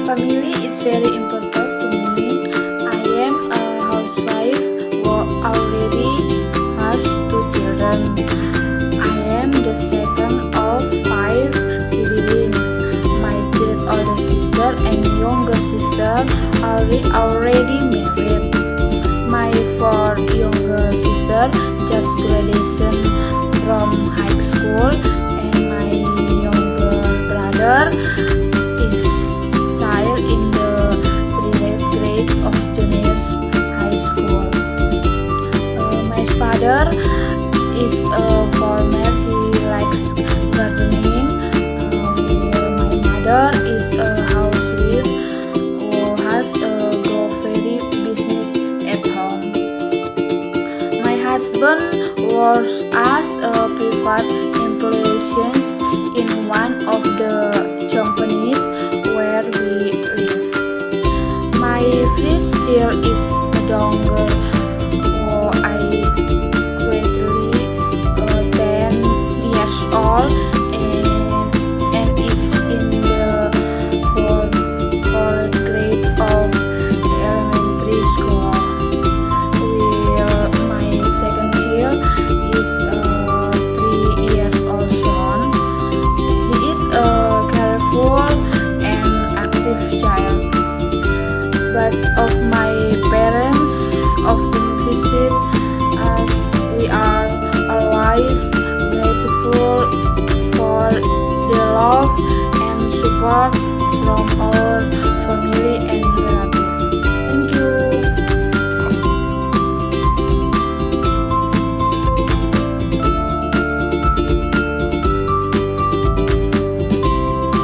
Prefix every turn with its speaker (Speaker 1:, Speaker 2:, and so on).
Speaker 1: Family is very important to me. I am a housewife who already has 2 children. I am the second of 5 siblings. My 3 older sister and younger sister are already married. My 4 younger sister just graduated from high school, and my younger brother is still in the 3rd grade of junior high school. My father is a farmer. He likes gardening. My mother is a housewife who has a grocery business at home. My husband works as a private employee in one of the companies where we live. My first child is a daughter who I gradually 10 years old and is in the 4th grade of elementary school. My second child is a 3 years old son. He is a careful and active child. But of my parents often visit us. We are always grateful for the love and support from our